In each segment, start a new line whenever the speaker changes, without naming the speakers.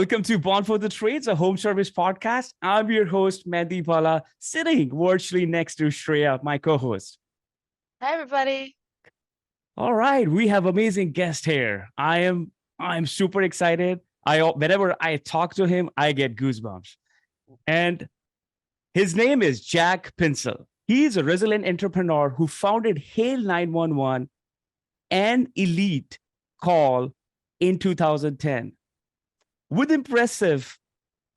Welcome to Born for the Trades, a home service podcast. I'm your host, Mehdi Bala, sitting virtually next to Shreya, my co-host.
Hi, everybody.
All right, we have amazing guest here. I'm super excited. Whenever I talk to him, I get goosebumps. And his name is Jack Pinsel. He's a resilient entrepreneur who founded Hail 911 and Elite Call in 2010. With impressive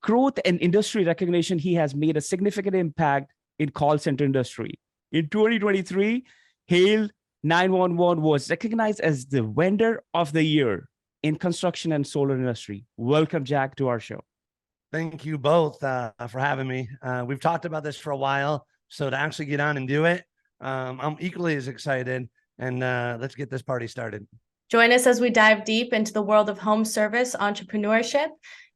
growth and industry recognition, he has made a significant impact in call center industry. In 2023, Hail 911 was recognized as the vendor of the year in construction and solar industry. Welcome, Jack, to our show.
Thank you both for having me. We've talked about this for a while, so to actually get on and do it, I'm equally as excited. And let's get this party started.
Join us as we dive deep into the world of home service entrepreneurship,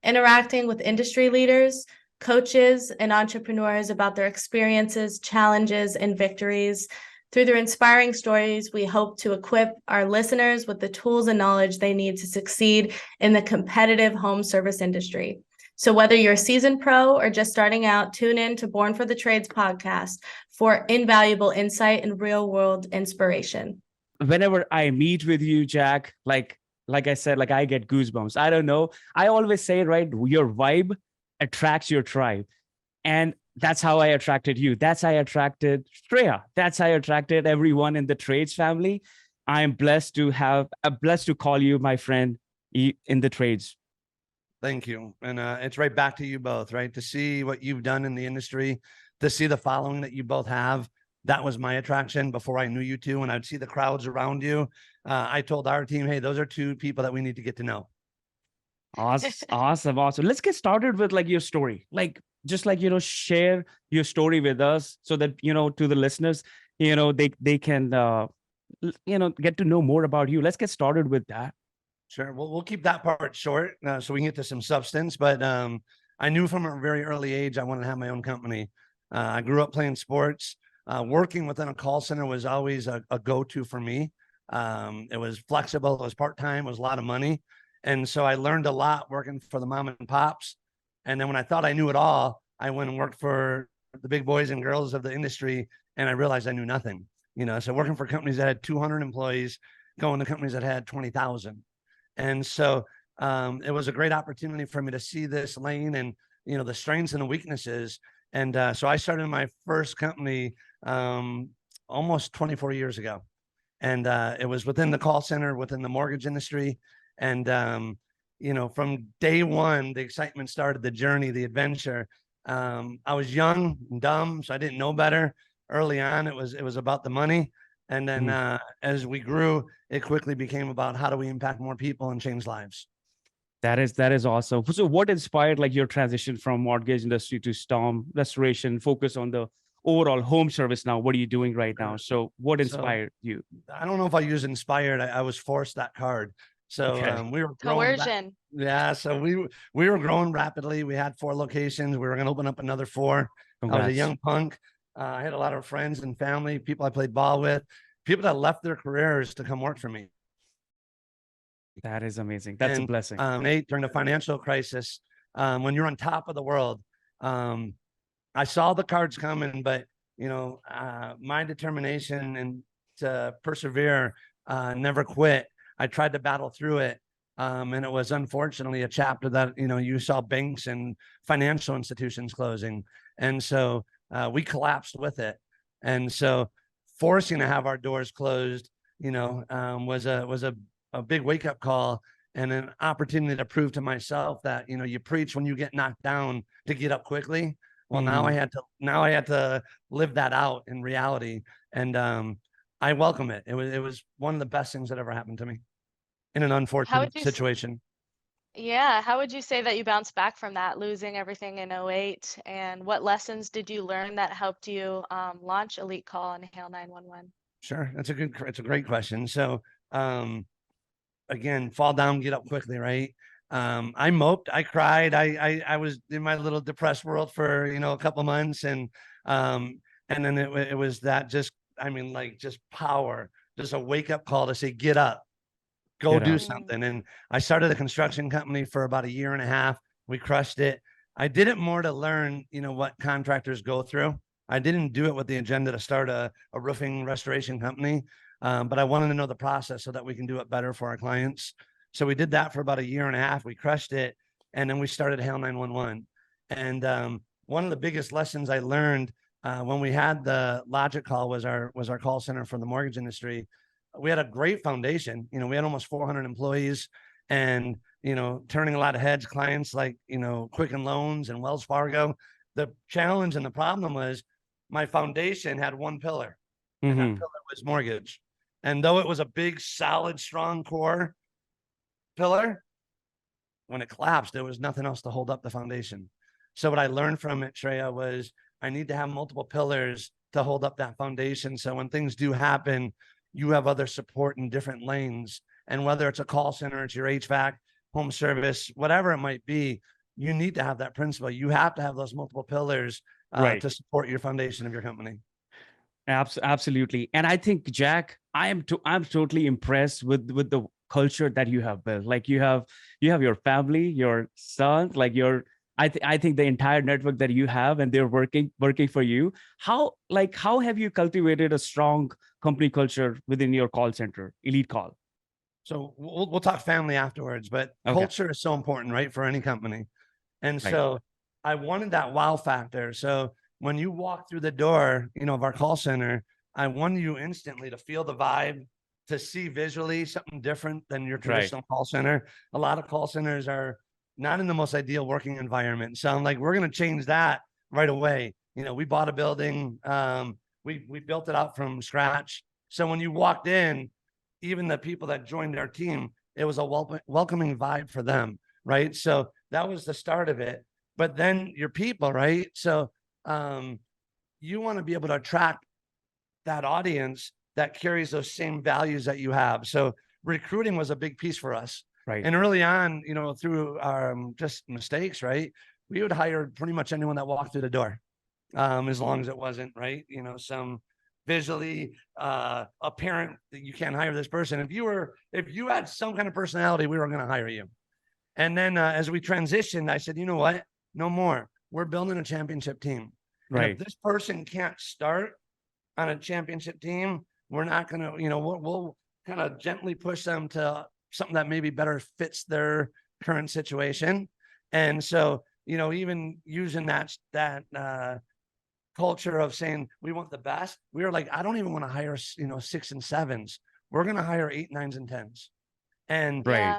interacting with industry leaders, coaches, and entrepreneurs about their experiences, challenges, and victories. Through their inspiring stories, we hope to equip our listeners with the tools and knowledge they need to succeed in the competitive home service industry. So whether you're a seasoned pro or just starting out, tune in to Born for the Trades podcast for invaluable insight and real-world inspiration.
Whenever I meet with you, Jack, like I said, I get goosebumps. I don't know. I always say, right, your vibe attracts your tribe. And that's how I attracted you. That's how I attracted Shreya. That's how I attracted everyone in the trades family. I'm blessed to call you my friend in the trades.
Thank you. And it's right back to you both, right? To see what you've done in the industry, to see the following that you both have. That was my attraction before I knew you two. When I'd see the crowds around you, I told our team, hey, those are two people that we need to get to know.
Awesome. Let's get started with your story. Share your story with us so that, to the listeners, they can, get to know more about you. Let's get started with that.
Sure. Well, we'll keep that part short so we can get to some substance. But I knew from a very early age I wanted to have my own company. I grew up playing sports. Working within a call center was always a go-to for me. It was flexible. It was part-time. It was a lot of money. And so I learned a lot working for the mom and pops. And then when I thought I knew it all, I went and worked for the big boys and girls of the industry. And I realized I knew nothing, so working for companies that had 200 employees, going to companies that had 20,000. And so it was a great opportunity for me to see this lane and, the strengths and the weaknesses. And so I started my first company almost 24 years ago. And it was within the call center, within the mortgage industry. And, from day one, the excitement started, the journey, the adventure. I was young and dumb, so I didn't know better. Early on, it was about the money. And then as we grew, it quickly became about how do we impact more people and change lives.
That is awesome. So what inspired your transition from mortgage industry to storm restoration, focus on the overall home service now? What are you doing right now? So what inspired you?
I don't know if I use inspired. I was forced that card. So
okay.
We were growing.
Coercion.
Yeah. So we were growing rapidly. We had 4 locations. We were going to open up another 4.
Congrats.
I was a young punk. I had a lot of friends and family, people I played ball with, people that left their careers to come work for me.
That is amazing. That's a blessing.
During the financial crisis, when you're on top of the world, I saw the cards coming, but my determination and to persevere, never quit. I tried to battle through it. And it was unfortunately a chapter that, you saw banks and financial institutions closing. And so we collapsed with it. And so forcing to have our doors closed, was a big wake up call and an opportunity to prove to myself that, you preach when you get knocked down to get up quickly. Well, now I had to live that out in reality. And I welcome it. It was one of the best things that ever happened to me in an unfortunate situation.
Yeah. How would you say that you bounced back from that, losing everything in 2008? And what lessons did you learn that helped you launch Elite Call and Hail 911?
Sure. It's a great question. So, again, fall down, get up quickly, right? I moped, I cried. I was in my little depressed world for, a couple months. And then it was that just power, just a wake up call to say, get up, go
Get
do
out.
something. And I started a construction company for about 1.5 years. We crushed it. I did it more to learn, what contractors go through. I didn't do it with the agenda to start a roofing restoration company, but I wanted to know the process so that we can do it better for our clients. So we did that for about 1.5 years. We crushed it. And then we started Hail 911. And one of the biggest lessons I learned when we had the Logic Call was our call center for the mortgage industry. We had a great foundation. We had almost 400 employees and, turning a lot of heads, clients like, Quicken Loans and Wells Fargo. The challenge and the problem was my foundation had one pillar, and that pillar was mortgage. And though it was a big, solid, strong core pillar, when it collapsed, there was nothing else to hold up the foundation. So what I learned from it, Shreya, was I need to have multiple pillars to hold up that foundation. So when things do happen, you have other support in different lanes. And whether it's a call center, it's your HVAC, home service, whatever it might be, you need to have that principle. You have to have those multiple pillars
Right.
to support your foundation of your company.
Absolutely. And I think, Jack, I'm totally impressed with the culture that you have built. Like you have your family, your sons, like I think the entire network that you have, and they're working for you. How have you cultivated a strong company culture within your call center, Elite Call?
So we'll talk family afterwards, but
Okay.
culture is so important, right, for any company. And
Right.
so I wanted that wow factor. So when you walk through the door, of our call center, I wanted you instantly to feel the vibe, to see visually something different than your traditional call center. A lot of call centers are not in the most ideal working environment. So I'm like, we're going to change that right away. We bought a building. We built it out from scratch. So when you walked in, even the people that joined our team, it was a welcoming vibe for them, right? So that was the start of it. But then your people, right? So you want to be able to attract that audience that carries those same values that you have. So recruiting was a big piece for us.
Right.
And early on, through just mistakes, right? We would hire pretty much anyone that walked through the door, as long as it wasn't, right, some visually apparent that you can't hire this person. If you had some kind of personality, we were going to hire you. And then as we transitioned, I said, you know what? No more. We're building a championship team. Right. And if this person can't start on a championship team, we're not going to, we'll kind of gently push them to something that maybe better fits their current situation. And so, even using that culture of saying we want the best, we were like, I don't even want to hire 6 and 7s. We're going to hire 8, 9s, and 10s. And
Right.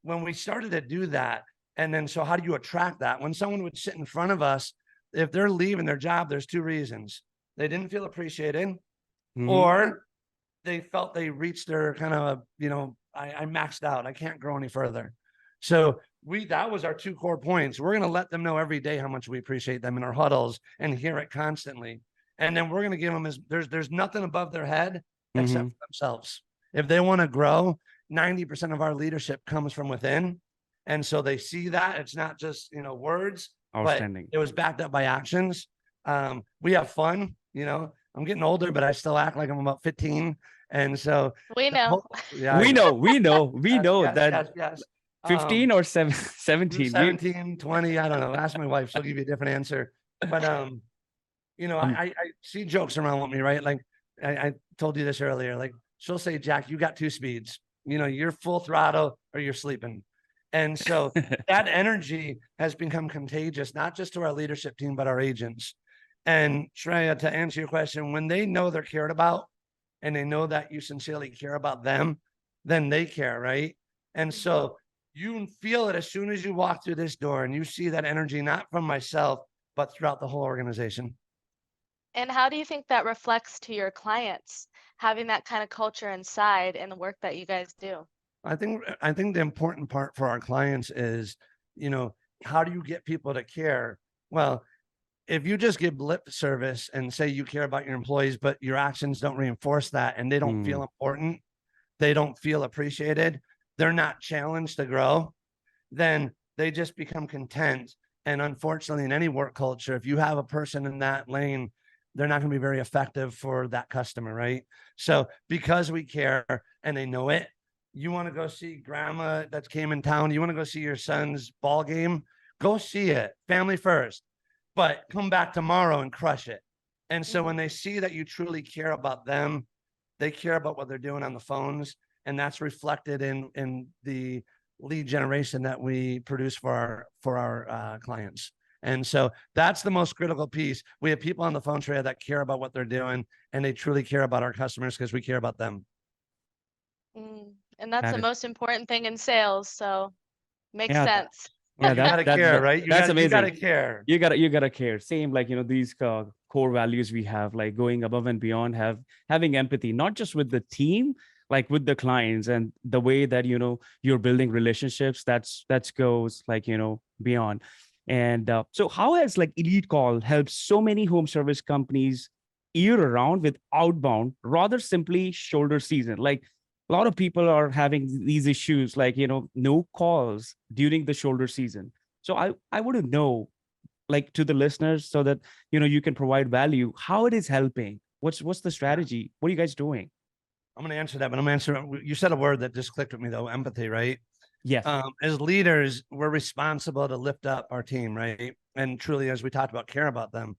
when we started to do that, and then so how do you attract that? When someone would sit in front of us, if they're leaving their job, there's 2 reasons: they didn't feel appreciated, or they felt they reached their kind of I maxed out, I can't grow any further. So that was our 2 core points. We're going to let them know every day how much we appreciate them in our huddles and hear it constantly. And then we're going to give them there's nothing above their head except for themselves. If they want to grow, 90% of our leadership comes from within. And so they see that it's not just, words, but it was backed up by actions. We have fun, I'm getting older, but I still act like I'm about 15. And so
we know,
we know that
yes.
15 or 17,
17, 20, I don't know. Ask my wife, she'll give you a different answer. But I see jokes around with me, right? Like I told you this earlier, like she'll say, Jack, you got 2 speeds, you're full throttle or you're sleeping. And so that energy has become contagious, not just to our leadership team, but our agents. And Shreya, to answer your question, when they know they're cared about and they know that you sincerely care about them, then they care, right? And so you feel it as soon as you walk through this door, and you see that energy, not from myself, but throughout the whole organization.
And how do you think that reflects to your clients, having that kind of culture inside in the work that you guys do?
I think the important part for our clients is, how do you get people to care? Well, if you just give lip service and say you care about your employees, but your actions don't reinforce that, and they don't feel important, they don't feel appreciated, they're not challenged to grow, then they just become content. And unfortunately, in any work culture, if you have a person in that lane, they're not going to be very effective for that customer, right? So because we care and they know it, You want to go see grandma that came in town. You want to go see your son's ball game. Go see it. Family first. But come back tomorrow and crush it. And so when they see that you truly care about them, they care about what they're doing on the phones. And that's reflected in the lead generation that we produce for our clients. And so that's the most critical piece. We have people on the phone, Treya, that care about what they're doing, and they truly care about our customers because we care about them.
And that's
That
the
is-
most important thing in sales. So makes
Yeah,
sense.
Yeah,
You gotta care, right?
That's amazing.
You gotta care.
You gotta care. Same, like, these core values we have, like going above and beyond, having empathy, not just with the team, like with the clients, and the way that you're building relationships. That's goes like beyond. And so, how has like Elite Call helped so many home service companies year round with outbound, rather simply shoulder season? Like, a lot of people are having these issues, like no calls during the shoulder season. So I want to know, like, to the listeners, so that you can provide value, how it is helping. What's the strategy? What are you guys doing?
I'm going to answer that, but I'm going to answer. You said a word that just clicked with me, though: empathy, right?
Yes.
As leaders, we're responsible to lift up our team, right? And truly, as we talked about, care about them.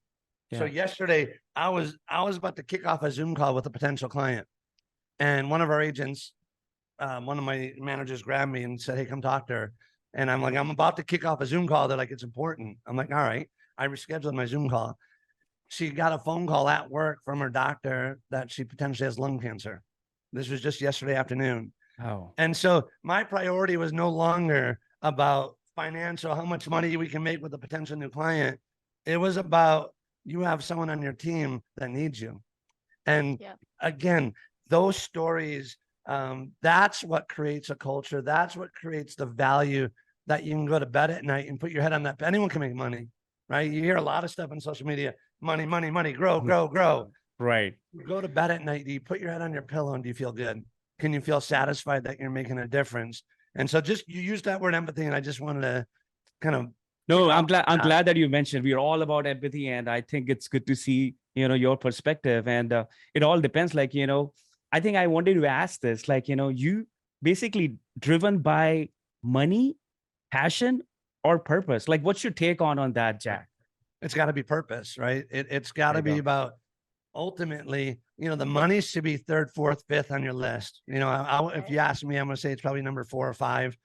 So
Yeah.
yesterday, I was about to kick off a Zoom call with a potential client, and one of our agents, one of my managers, grabbed me and said, "Hey, come talk to her." And I'm like, "I'm about to kick off a Zoom call." They're like, "It's important." I'm like, "All right." I rescheduled my Zoom call. She got a phone call at work from her doctor that she potentially has lung cancer. This was just yesterday afternoon.
Oh.
And so my priority was no longer about financial, how much money we can make with a potential new client. It was about, you have someone on your team that needs you. And again, those stories, that's what creates a culture. That's what creates the value that you can go to bed at night and put your head on that. Anyone can make money, right? You hear a lot of stuff on social media: money, money, money, grow, grow, grow.
Right.
You go to bed at night, do you put your head on your pillow and do you feel good? Can you feel satisfied that you're making a difference? And so just, you used that word empathy, and I just wanted to kind of.
No, I'm glad that you mentioned we're all about empathy, and I think it's good to see your perspective. And it all depends, like I think I wanted to ask this, like you basically driven by money, passion, or purpose. Like, what's your take on that, Jack?
It's got to be purpose, right? It's got to be about, ultimately, the money should be third, fourth, fifth on your list. If you ask me, I'm going to say it's probably number 4 or 5.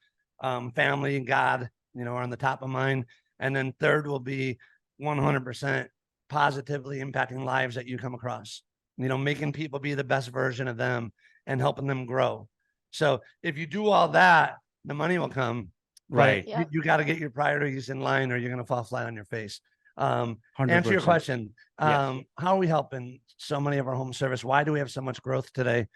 Family and God, are on the top of mind. And then third will be 100% positively impacting lives that you come across, making people be the best version of them and helping them grow. So if you do all that, the money will come.
Right.
You got to get your priorities in line, or you're going to fall flat on your face.
100%.
Answer your question.
Yes.
How are we helping so many of our home service? Why do we have so much growth today?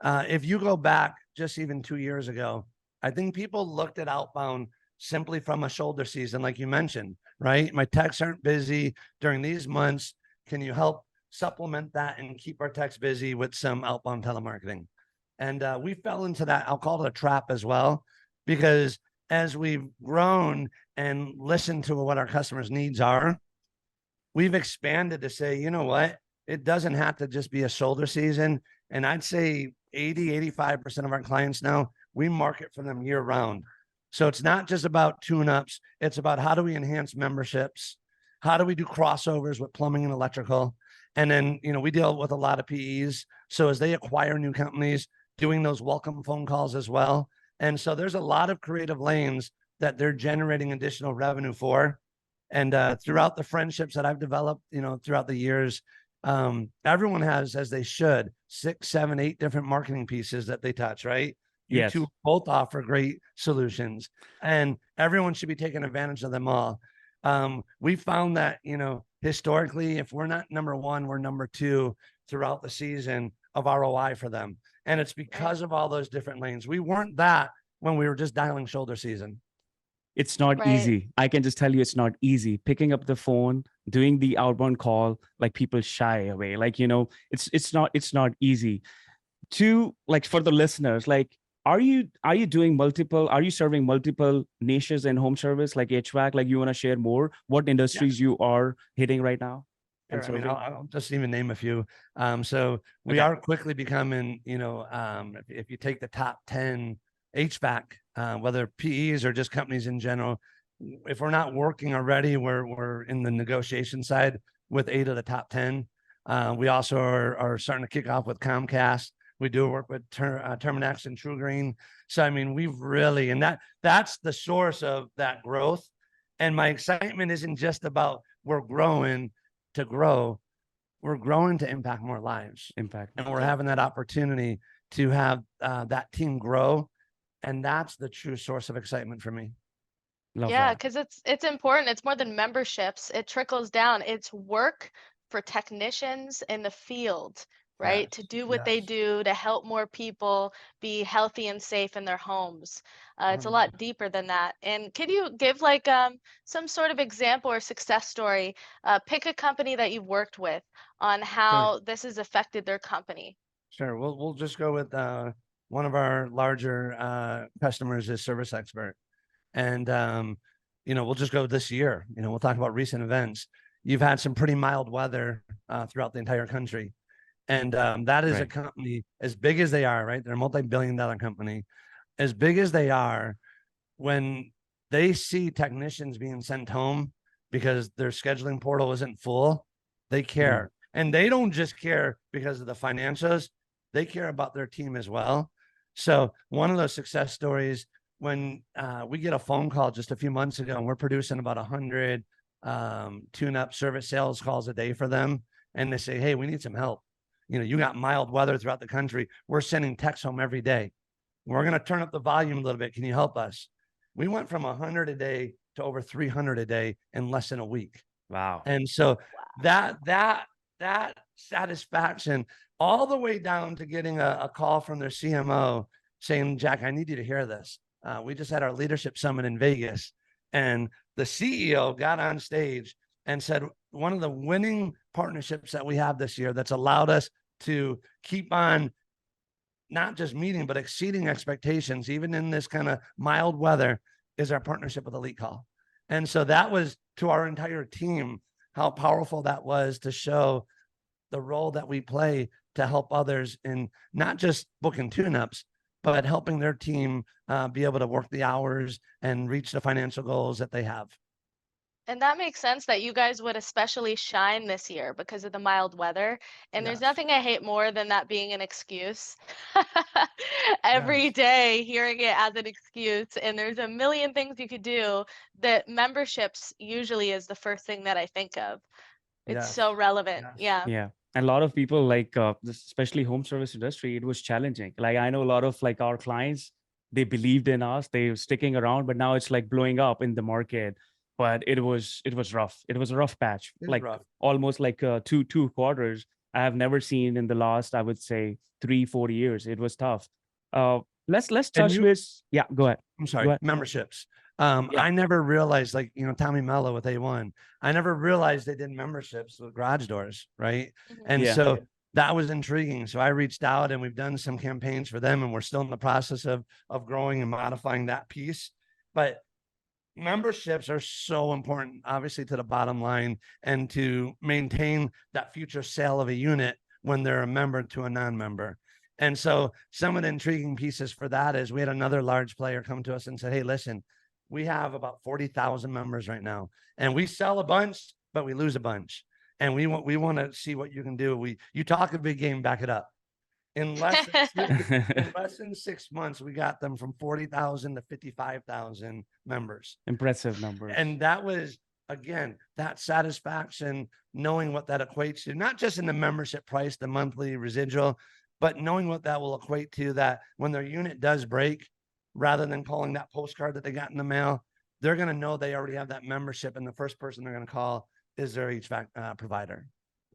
If you go back just even 2 years ago, I think people looked at outbound simply from a shoulder season, like you mentioned, right? My techs aren't busy during these months. Can you help supplement that and keep our techs busy with some outbound telemarketing? And we fell into that. I'll call it a trap as well, because as we've grown and listened to what our customers' needs are, we've expanded to say, you know what? It doesn't have to just be a shoulder season. And I'd say 85% of our clients now, we market for them year round. So it's not just about tune-ups. It's about, how do we enhance memberships? How do we do crossovers with plumbing and electrical? And then, we deal with a lot of PEs. So as they acquire new companies, doing those welcome phone calls as well. And so there's a lot of creative lanes that they're generating additional revenue for. And throughout the friendships that I've developed, throughout the years, everyone has, as they should, 6, 7, 8 different marketing pieces that they touch, right? You
Yes.
two both offer great solutions, and everyone should be taking advantage of them all. We found that, historically, if we're not number 1, we're number 2 throughout the season of ROI for them. And it's because of all those different lanes. We weren't that when we were just dialing shoulder season.
It's not easy. I can just tell you, it's not easy. Picking up the phone, doing the outbound call, like, people shy away. Like, it's not easy. To, like, for the listeners, like, are you serving multiple niches in home service, like HVAC? Like, you want to share more what industries you are hitting right now? and
Sure. I mean,
serving?
I'll just even name a few. So we
Okay.
are quickly becoming, if you take the top 10 HVAC, whether PEs or just companies in general, if we're not working already, we're in the negotiation side with 8 of the top 10. We also are starting to kick off with Comcast. We do work with Terminex and True Green. So, I mean, we've really, and that's the source of that growth. And my excitement isn't just about we're growing to grow, we're growing to impact more lives.
Impact.
And we're having that opportunity to have that team grow. And that's the true source of excitement for me.
Love
Yeah,
that.
because it's important. It's more than memberships. It trickles down. It's work for technicians in the field, right? To
Yes,
do what they
yes.
do to help more people be healthy and safe in their homes. It's a lot deeper than that. And could you give like some sort of example or success story? Pick a company that you've worked with on how this has affected their company.
Sure. We'll just go with one of our larger customers is Service Expert. And we'll just go this year. We'll talk about recent events. You've had some pretty mild weather throughout the entire country. And that is a
Right.
company as big as they are, right? They're a multi-billion-dollar company. As big as they are, when they see technicians being sent home because their scheduling portal isn't full, they care. And they don't just care because of the financials, they care about their team as well. So one of those success stories, when we get a phone call just a few months ago, and we're producing about 100 tune-up service sales calls a day for them, and they say, hey, we need some help. You got mild weather throughout the country. We're sending texts home every day. We're going to turn up the volume a little bit. Can you help us? We went from 100 a day to over 300 a day in less than a week.
Wow.
And so that satisfaction, all the way down to getting a call from their CMO saying, Jack, I need you to hear this. We just had our leadership summit in Vegas, and the CEO got on stage and said, one of the winning partnerships that we have this year that's allowed us to keep on not just meeting, but exceeding expectations, even in this kind of mild weather, is our partnership with Elite Call. And so that was to our entire team, how powerful that was to show the role that we play to help others in not just booking tune-ups, but helping their team be able to work the hours and reach the financial goals that they have.
And that makes sense that you guys would especially shine this year because of the mild weather. And there's
Yes.
nothing I hate more than that being an excuse. Every
Yes.
day hearing it as an excuse, and there's a million things you could do. That memberships usually is the first thing that I think of. It's
Yes.
so relevant.
Yes.
Yeah.
Yeah. And a lot of people like especially home service industry, it was challenging. Like I know a lot of like our clients, they believed in us, they were sticking around, but now it's like blowing up in the market. But it was rough. It was a rough patch,
It's
like
rough.
almost like two quarters. I have never seen in the last, I would say 3-4 years. It was tough. Let's touch base. Yeah, go ahead.
I'm
Go
sorry,
ahead.
memberships.
Yeah.
I never realized, like, Tommy Mello with A1, I never realized they did memberships with garage doors, right?
Mhm.
And
Yeah.
so that was intriguing. So I reached out and we've done some campaigns for them, and we're still in the process of growing and modifying that piece. But memberships are so important, obviously, to the bottom line and to maintain that future sale of a unit when they're a member to a non-member. And so some of the intriguing pieces for that is we had another large player come to us and said, hey, listen, we have about 40,000 members right now, and we sell a bunch, but we lose a bunch. And we want to see what you can do. You talk a big game, back it up. In less than 6 months, we got them from 40,000 to 55,000 members.
Impressive numbers.
And that was, again, that satisfaction, knowing what that equates to, not just in the membership price, the monthly residual, but knowing what that will equate to, that when their unit does break, rather than calling that postcard that they got in the mail, they're going to know they already have that membership, and the first person they're going to call is their HVAC provider.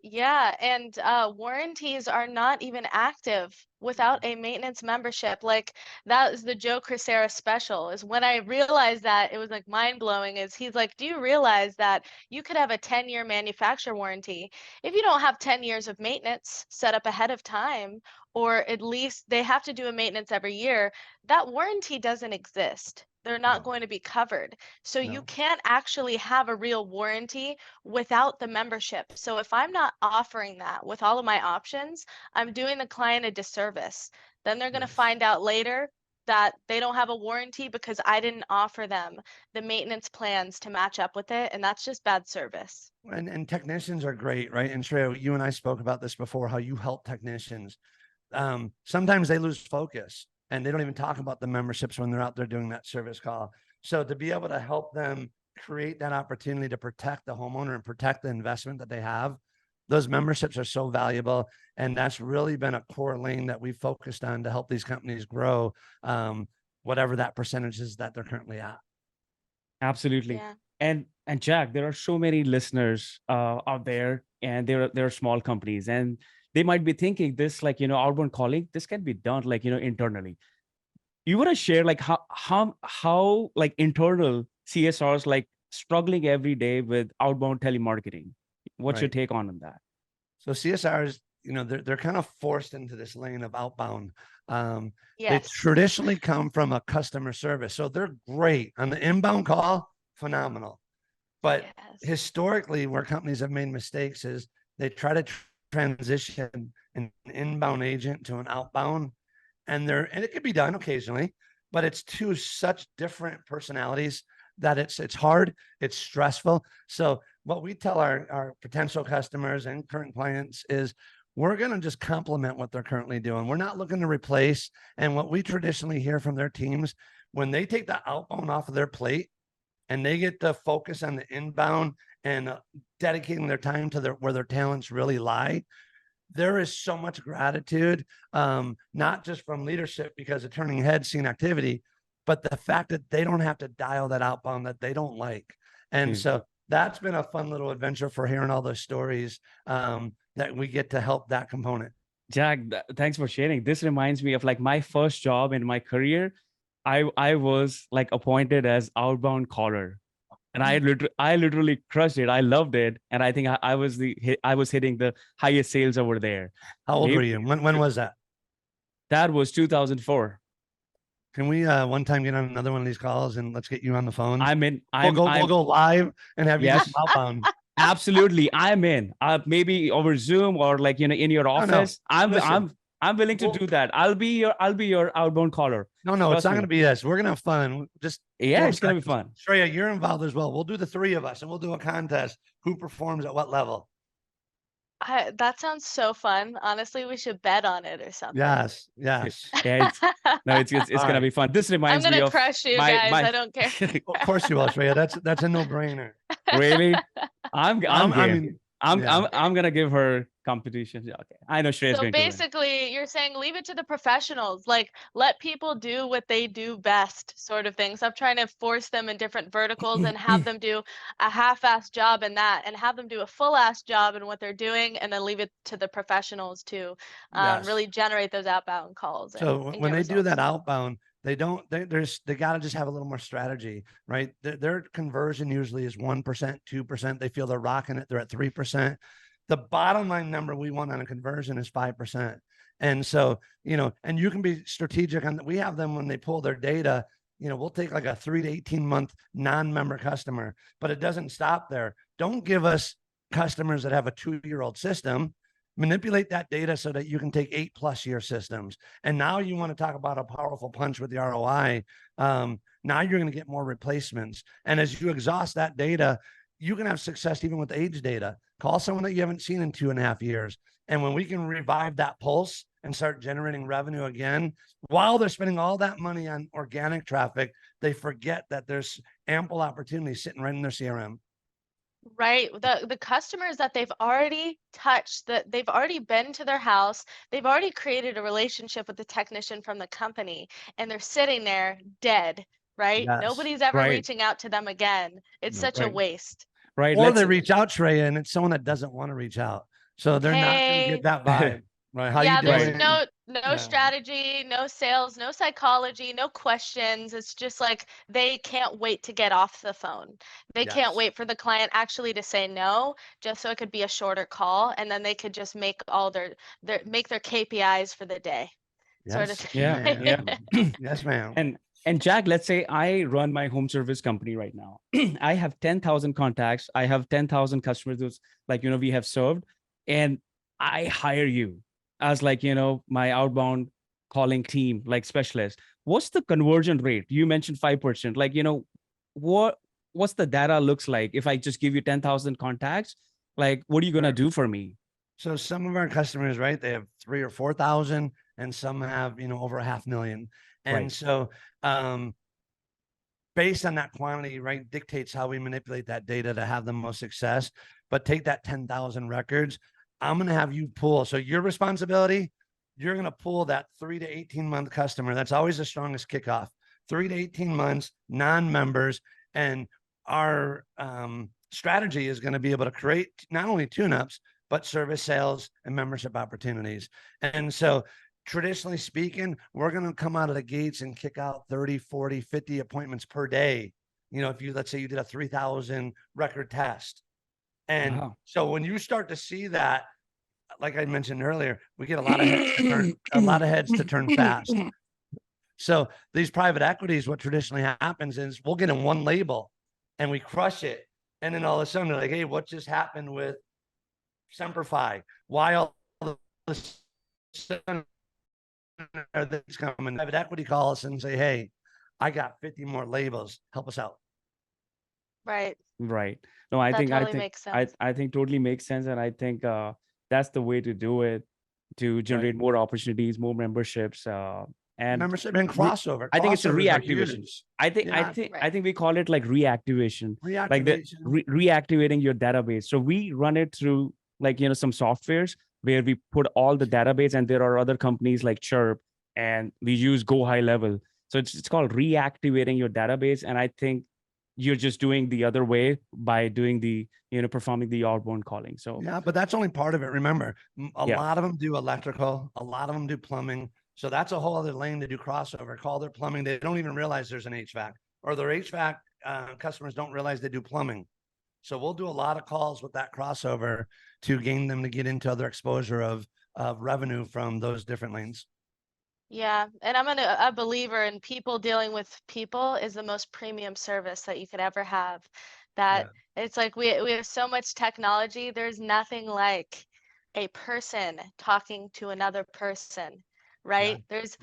Yeah, and warranties are not even active without a maintenance membership. Like that is the Joe Crisera special. Is when I realized that, it was like mind blowing. Is he's like, do you realize that you could have a 10-year manufacturer warranty if you don't have 10 years of maintenance set up ahead of time, or at least they have to do a maintenance every year? That warranty doesn't exist. they're not
No.
going to be covered. So you
No.
can't actually have a real warranty without the membership. So if I'm not offering that with all of my options, I'm doing the client a disservice. Then they're going to
Yes.
find out later that they don't have a warranty because I didn't offer them the maintenance plans to match up with it. And that's just bad service.
And technicians are great, right? And Shreya, you and I spoke about this before, how you help technicians. Sometimes they lose focus and they don't even talk about the memberships when they're out there doing that service call. So to be able to help them create that opportunity to protect the homeowner and protect the investment that they have, those memberships are so valuable. And that's really been a core lane that we've focused on to help these companies grow, whatever that percentage is that they're currently at.
Absolutely.
Yeah.
And Jack, there are so many listeners out there, and there are small companies, and they might be thinking this, like, outbound calling, this can be done like, internally. You want to share like how like internal CSRs like struggling every day with outbound telemarketing? What's your
Right.
take on that?
So CSRs, they're kind of forced into this lane of outbound. They
Yes.
traditionally come from a customer service. So they're great on the inbound call, phenomenal. But
Yes.
historically, where companies have made mistakes is they try to transition an inbound agent to an outbound, and it could be done occasionally, but it's two such different personalities that it's hard, it's stressful. So what we tell our potential customers and current clients is we're going to just complement what they're currently doing. We're not looking to replace. And what we traditionally hear from their teams, when they take the outbound off of their plate and they get to focus on the inbound and dedicating their time to where their talents really lie, there is so much gratitude, not just from leadership because of turning heads, seeing activity, but the fact that they don't have to dial that outbound that they don't like. And so that's been a fun little adventure for hearing all those stories, that we get to help that component.
Jack, thanks for sharing. This reminds me of like my first job in my career. I was like appointed as outbound caller, and I literally crushed it. I loved it, and I think I was hitting the highest sales over there.
How old were you? When was that?
That was 2004.
Can we one time get on another one of these calls and let's get you on the phone? We'll go live and have you do
Yes.
some outbound.
Absolutely, I'm in. Maybe over Zoom or like in your office.
Listen,
I'm willing to do that. I'll be your outbound caller.
No,
Trust
it's not
me.
going to be us. We're going to have fun. Just
Yeah, it's gonna be fun.
Shreya, you're involved as well. We'll do the three of us and we'll do a contest. Who performs at what level?
That sounds so fun. Honestly, we should bet on it or something.
Yes.
Yeah, it's gonna be fun. This
I'm
reminds me
gonna
of
crush you guys. I don't care.
Of course you will, Shreya. That's a no-brainer.
Really? I'm game.
I mean,
I'm gonna give her competition. Yeah, okay. I know Shreya's
So
going to win.
basically, you're saying leave it to the professionals. Like, let people do what they do best, sort of thing. So I'm trying to force them in different verticals and have them do a half-ass job in that, and have them do a full-ass job in what they're doing, and then leave it to the professionals to
Yes.
really generate those outbound calls.
So
and
when
get
they do
results.
that outbound, they got to just have a little more strategy, right? Their conversion usually is 1%, 2%. They feel they're rocking it. They're at 3%. The bottom line number we want on a conversion is 5%. And so, and you can be strategic on that. We have them when they pull their data, we'll take like a 3 to 18 month non-member customer, but it doesn't stop there. Don't give us customers that have a 2-year-old system. Manipulate that data so that you can take 8+ year systems. And now you want to talk about a powerful punch with the ROI. Now you're going to get more replacements. And as you exhaust that data, you can have success even with age data. Call someone that you haven't seen in 2.5 years. And when we can revive that pulse and start generating revenue again, while they're spending all that money on organic traffic, they forget that there's ample opportunity sitting right in their CRM.
Right. The customers that they've already touched, that they've already been to their house, they've already created a relationship with the technician from the company, and they're sitting there dead, right?
Yes.
Nobody's ever
Right.
reaching out to them again. It's such a
Right.
waste.
Right.
Or they reach out, Shreya, and it's someone that doesn't want to reach out. So they're not going to
Hey.
get that vibe. Right. How
Yeah,
you
there's
doing?
no
Yeah.
strategy, no sales, no psychology, no questions. It's just like they can't wait to get off the phone. They can't
Yes.
wait for the client actually to say no, just so it could be a shorter call, and then they could just make all their KPIs for the day. Sort of
Yes,
thing.
Yeah.
ma'am.
Yeah.
Yes, ma'am.
And And Jack, let's say I run my home service company right now. I have 10,000 contacts. I have 10,000 customers who's like, we have served, and I hire you as like, my outbound calling team, like specialist. What's the conversion rate? You mentioned 5%. Like, what, what's the data looks like if I just give you 10,000 contacts? Like, what are you going to do for me?
So some of our customers, right, they have 3,000 or 4,000, and some have, over 500,000. And
Right.
so based on that quantity, right, dictates how we manipulate that data to have the most success. But take that 10,000 records, I'm going to have you pull. So your responsibility, you're going to pull that 3 to 18 month customer. That's always the strongest kickoff. 3 to 18 months, non-members. And our strategy is going to be able to create not only tune-ups, but service sales and membership opportunities. And so traditionally speaking, we're going to come out of the gates and kick out 30, 40, 50 appointments per day. If let's say you did a 3,000 record test. And
Wow.
so when you start to see that, like I mentioned earlier, we get a lot of heads to turn fast. So these private equities, what traditionally happens is we'll get in one label and we crush it. And then all of a sudden they're like, hey, what just happened with Semperfi? Why all of a sudden are these coming? Private equity call us and say, hey, I got 50 more labels. Help us out.
Right.
Right. No, I
That
think
totally makes sense.
I think totally makes sense. And I think that's the way to do it, to generate more opportunities, more memberships, and
Membership and crossover.
I think it's a
Crossovers are
reactivation.
huge.
I think
Right.
I think we call it like reactivation, like the
Reactivation.
reactivating your database. So we run it through like some softwares where we put all the database, and there are other companies like Chirp, and we use Go High Level. So it's called reactivating your database. And I think you're just doing the other way by doing the performing the outbound calling. So
Yeah, but that's only part of it. Remember, a
Yeah.
lot of them do electrical, a lot of them do plumbing. So that's a whole other lane to do crossover. Call their plumbing. They don't even realize there's an HVAC, or their HVAC customers don't realize they do plumbing. So we'll do a lot of calls with that crossover to gain them to get into other exposure of revenue from those different lanes.
Yeah, and I'm a believer in people dealing with people is the most premium service that you could ever have. That it's like we have so much technology. There's nothing like a person talking to another person, right? There's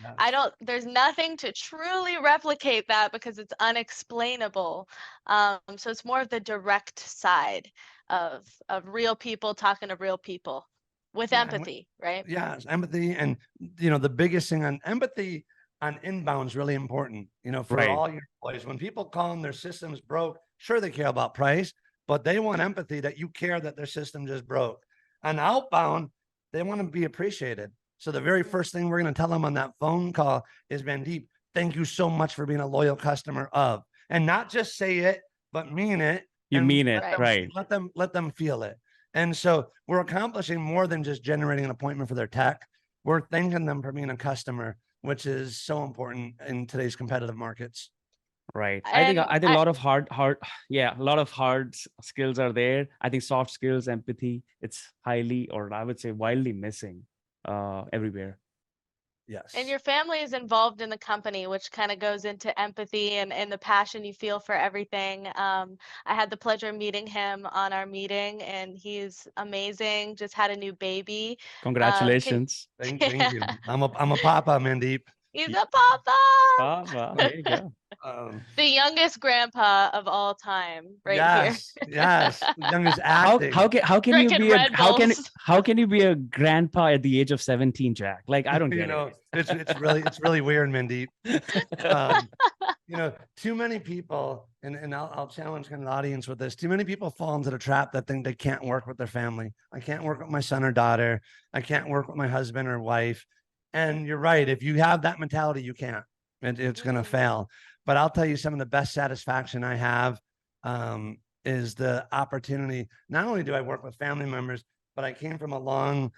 nothing to truly replicate that because it's unexplainable. So it's more of the direct side of real people talking to real people with empathy, right?
Yeah, empathy. And, the biggest thing on empathy on inbound is really important, for
Right.
all your employees. When people call them, their system's broke, sure, they care about price, but they want empathy that you care that their system just broke. On outbound, they want to be appreciated. So the very first thing we're going to tell them on that phone call is, Mandeep, thank you so much for being a loyal customer of, and not just say it, but mean it.
You
and
mean it, right?
Let them feel it. And so we're accomplishing more than just generating an appointment for their tech. We're thanking them for being a customer, which is so important in today's competitive markets.
Right.
And
I think a lot of a lot of hard skills are there. I think soft skills, empathy, it's highly, or I would say wildly missing everywhere.
Yes.
And your family is involved in the company, which kind of goes into empathy and the passion you feel for everything. I had the pleasure of meeting him on our meeting, and he's amazing. Just had a new baby.
Congratulations.
Thank you. I'm a papa, Mandeep.
He's a papa.
Wow, there you go.
The youngest grandpa of all time, right
Yes,
here.
yes. Youngest acting.
How can you
Drinking
be
Red Bulls.
how can you be a grandpa at the age of 17, Jack? Like, I don't get it.
It's really weird, Mandeep. Too many people, and I'll challenge kind of the audience with this. Too many people fall into the trap that think they can't work with their family. I can't work with my son or daughter. I can't work with my husband or wife. And you're right. If you have that mentality, you can't. It's going to fail. But I'll tell you, some of the best satisfaction I have is the opportunity. Not only do I work with family members, but I came from a long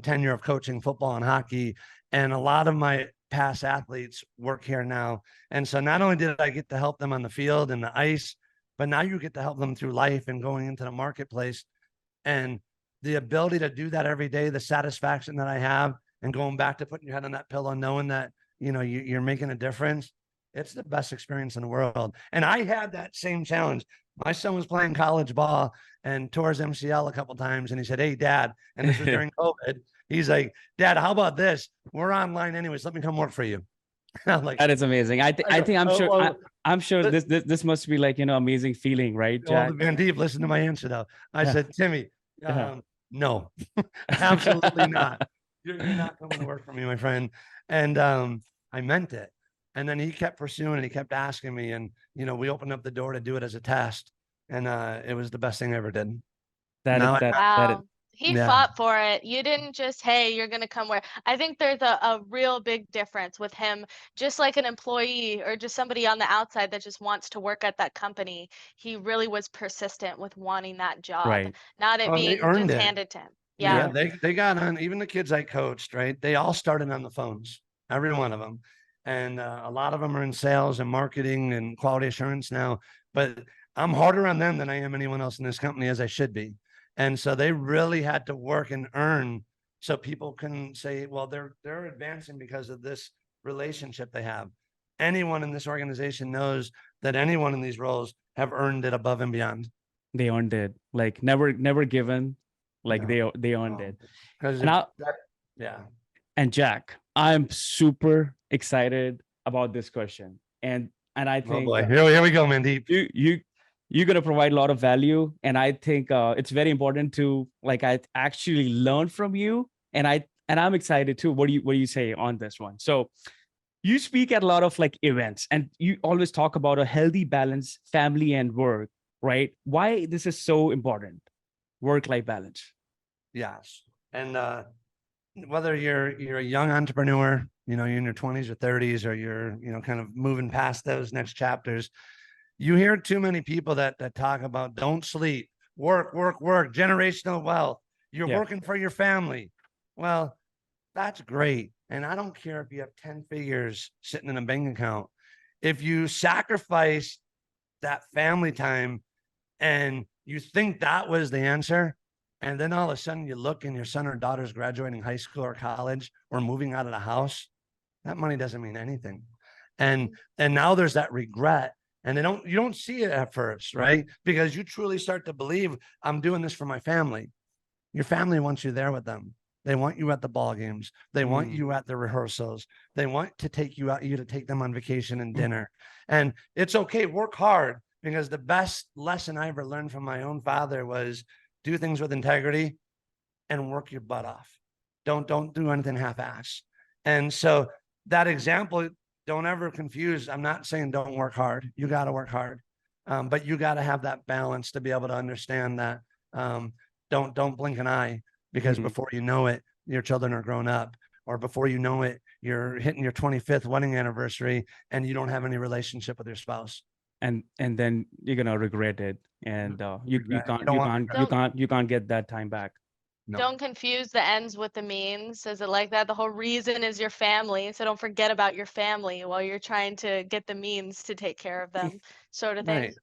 tenure of coaching football and hockey. And a lot of my past athletes work here now. And so not only did I get to help them on the field and the ice, but now you get to help them through life and going into the marketplace. And the ability to do that every day, the satisfaction that I have, and going back to putting your head on that pillow, knowing that, you're making a difference. it's the best experience in the world. And I had that same challenge. My son was playing college ball and tore his MCL a couple times. And he said, "Hey, Dad," and this was during COVID. He's like, "Dad, how about this? We're online anyways. Let me come work for you." I'm like,
That is amazing. I think I'm sure this must be like, amazing feeling, right, Jack?
Van Deep, listen to my answer though. I
Yeah.
said, "Timmy,
Yeah.
no, absolutely not. You're not coming to work for me, my friend." And I meant it. And then he kept pursuing and he kept asking me. And, we opened up the door to do it as a test. And it was the best thing I ever did. Now
Wow. He
Yeah.
fought for it. You didn't just, hey, you're going to come where. I think there's a real big difference with him, just like an employee or just somebody on the outside that just wants to work at that company. He really was persistent with wanting that job,
Right.
not it
Oh, they
being
earned
just
it.
handed to him.
Yeah,
Yeah.
they got on, even the kids I coached, right? They all started on the phones, every one of them. And a lot of them are in sales and marketing and quality assurance now, but I'm harder on them than I am anyone else in this company, as I should be. And so they really had to work and earn so people can say, well, they're advancing because of this relationship they have. Anyone in this organization knows that anyone in these roles have earned it above and beyond.
They earned it. Like never given. Like
No,
they earned
no.
it.
Because
And
yeah.
and Jack, I'm super excited about this question. And I
Oh
think
boy, here we go, Mandeep.
you're going to provide a lot of value. And I think it's very important to like I actually learn from you. And I'm excited too. What do you say on this one? So you speak at a lot of like events and you always talk about a healthy balance, family and work, right? Why this is so important, work-life balance.
Yes. And whether you're a young entrepreneur, you're in your 20s or 30s, or you're, kind of moving past those next chapters, you hear too many people that talk about don't sleep, work, generational wealth. You're
Yeah.
working for your family. Well, that's great. And I don't care if you have 10 figures sitting in a bank account. If you sacrifice that family time and you think that was the answer, and then all of a sudden you look and your son or daughter's graduating high school or college or moving out of the house, that money doesn't mean anything. And now there's that regret. And you don't see it at first, right? Because you truly start to believe, I'm doing this for my family. Your family wants you there with them. They want you at the ball games. They want you at the rehearsals. They want to take you out, you to take them on vacation and dinner. And it's okay, work hard, because the best lesson I ever learned from my own father was do things with integrity and work your butt off. Don't do anything half-ass. And so that example, don't ever confuse. I'm not saying don't work hard. You got to work hard. But you got to have that balance to be able to understand that don't blink an eye, because before you know it, your children are grown up, or before you know it, you're hitting your 25th wedding anniversary and you don't have any relationship with your spouse.
And then you're gonna regret it, and you can't get that time back.
No.
Don't confuse the ends with the means. Is it like that? The whole reason is your family. So don't forget about your family while you're trying to get the means to take care of them, sort of thing.
Right.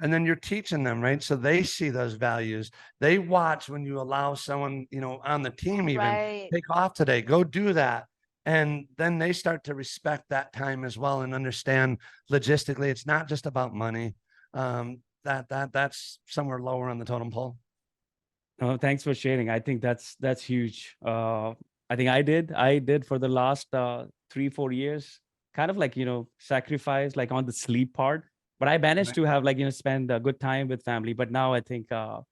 And then you're teaching them, right? So they see those values. They watch when you allow someone, on the team even
Right.
take off today, go do that. And then they start to respect that time as well and understand logistically, it's not just about money. That's somewhere lower on the totem pole.
Oh, thanks for sharing. I think that's huge. I think I did for the last 3-4 years, kind of like, sacrifice like on the sleep part, but I managed to have like, spend a good time with family. But now I think I'm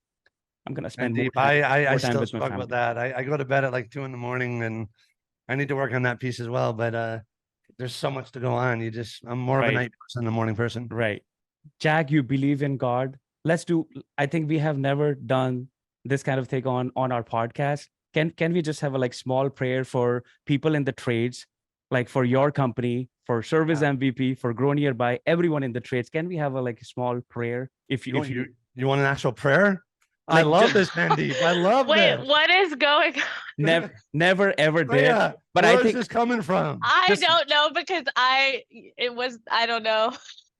going to spend more time,
I
time
still
with my
struggle with that. I go to bed at like 2 a.m. and I need to work on that piece as well. But there's so much to go on. I'm more of a night person than a morning person.
Right. Jack, you believe in God. I think we have never done this kind of thing on our podcast. Can we just have a like small prayer for people in the trades, like for your company, for Service MVP, for Grow Nearby, everyone in the trades? Can we have a like a small prayer? If you
want an actual prayer? I
Like,
love this, Mandeep. I love
Wait,
this.
what is going on?
never ever did.
Yeah.
But
Where
I
is
think
this coming from?
I don't know, because I don't know.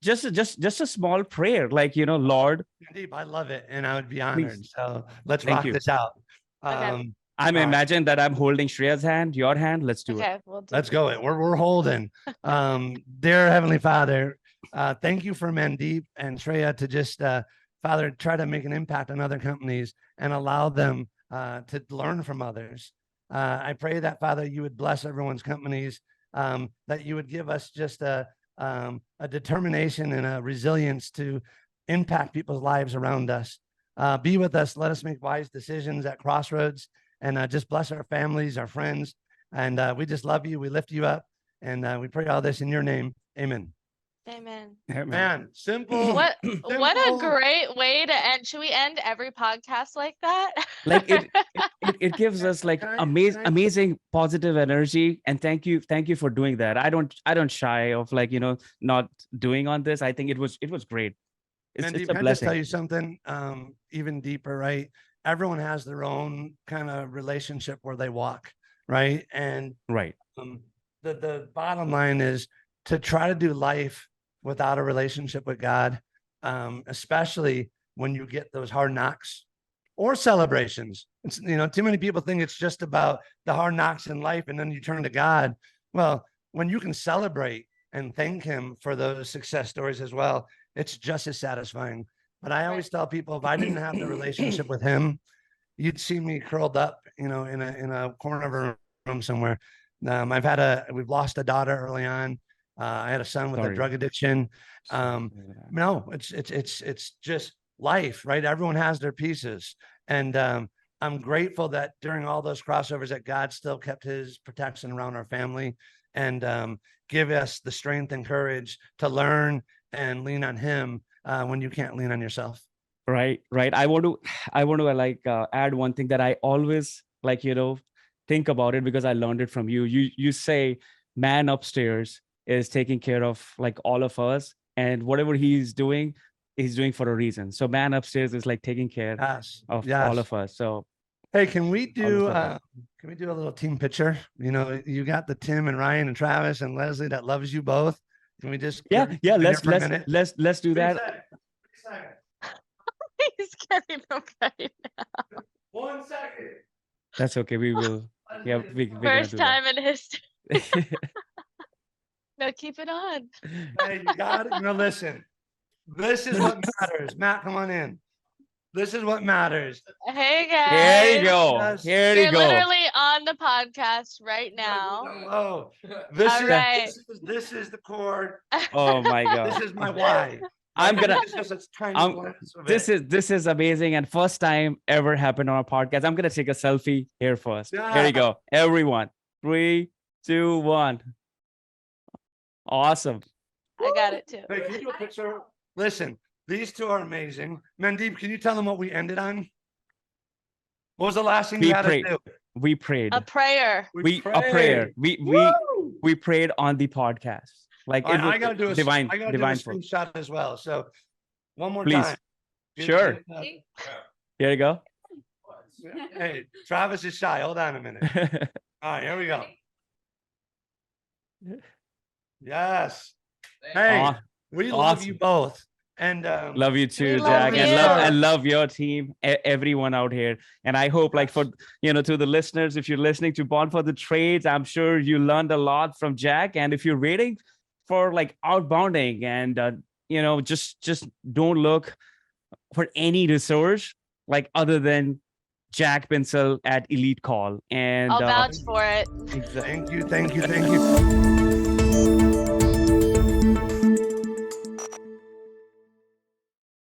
just a small prayer, like, Lord.
Mandeep, I love it, and I would be honored.
Please.
So let's
Thank
rock
you.
this out.
Okay.
I'm
All right.
imagine that I'm holding Shreya's hand, your hand. Let's do it.
Okay, we'll do
Let's go. We're holding. Dear Heavenly Father, thank you for Mandeep and Shreya to just, Father, try to make an impact on other companies and allow them to learn from others. I pray that, Father, you would bless everyone's companies, that you would give us just a determination and a resilience to impact people's lives around us. Be with us. Let us make wise decisions at crossroads, and just bless our families, our friends. And we just love you. We lift you up. And we pray all this in your name. Amen.
Amen.
Man, simple.
What a
simple.
great way to end. Should we end every podcast like that?
Like it gives us like
Can I-
amazing positive energy. And thank you for doing that. I don't shy of like, not doing on this. I think it was great. It's
Mandeep,
a
can I just tell
blessing.
you something even deeper, right? Everyone has their own kind of relationship where they walk, right? And
Right.
the bottom line is to try to do life without a relationship with God, especially when you get those hard knocks or celebrations. It's, too many people think it's just about the hard knocks in life and then you turn to God. Well, when you can celebrate and thank him for those success stories as well, it's just as satisfying. But I always tell people, if I didn't have the relationship with him, you'd see me curled up, in a corner of a room somewhere. We've lost a daughter early on. I had a son with a
Sorry.
drug addiction. No, it's just life, right? Everyone has their pieces. And I'm grateful that during all those crossovers that God still kept his protection around our family and give us the strength and courage to learn and lean on him when you can't lean on yourself.
Right. I want to like add one thing that I always like, think about it because I learned it from you. You say man upstairs is taking care of like all of us, and whatever he's doing for a reason. So man upstairs is like taking care
Yes.
of
Yes.
all of us. So
Hey, can we do
stuff
a little team picture? You got the Tim and Ryan and Travis and Leslie that loves you both. Can we just
yeah,
get in here for a minute?
let's do that.
He's getting them right.
1 second.
That's okay. We will. Yeah, we're gonna
First
do that.
time in history. No, keep it on.
Hey, you got it. Listen, this is what matters. Matt, come on in. This is what matters.
Hey guys.
Here you go.
Yes.
Here
You're
you go.
literally on the podcast right now.
Oh, this
All
is
right.
this is the core.
Oh my God.
This is my why.
I'm gonna.
It's just a tiny
I'm-
glimpse of
This
it.
is amazing and first time ever happened on our podcast. I'm gonna take a selfie here first. Here you go, everyone. 3, 2, 1. Awesome.
I got it too.
Hey, can you do a picture? Listen, these two are amazing. Mandeep, can you tell them what we ended on? What was the last thing
We
you had
prayed.
us do?
We prayed.
A prayer.
A prayer.
prayed.
We prayed on the podcast. Like it was
I gotta do a
divine,
I gotta
divine.
do a screenshot as well. So one more
Please.
time.
Sure. Here you go.
Hey, Travis is shy. Hold on a minute. All right, here we go. Yes. Hey,
Aw,
we love
awesome.
you both. And
love you too,
love
Jack, and
you.
I love your team, everyone out here. And I hope, like, for to the listeners, if you're listening to Bond for the Trades, I'm sure you learned a lot from Jack. And if you're waiting for like outbounding and just don't look for any resource like other than Jack Pinsel at Elite Call. And
I'll vouch for it.
thank you.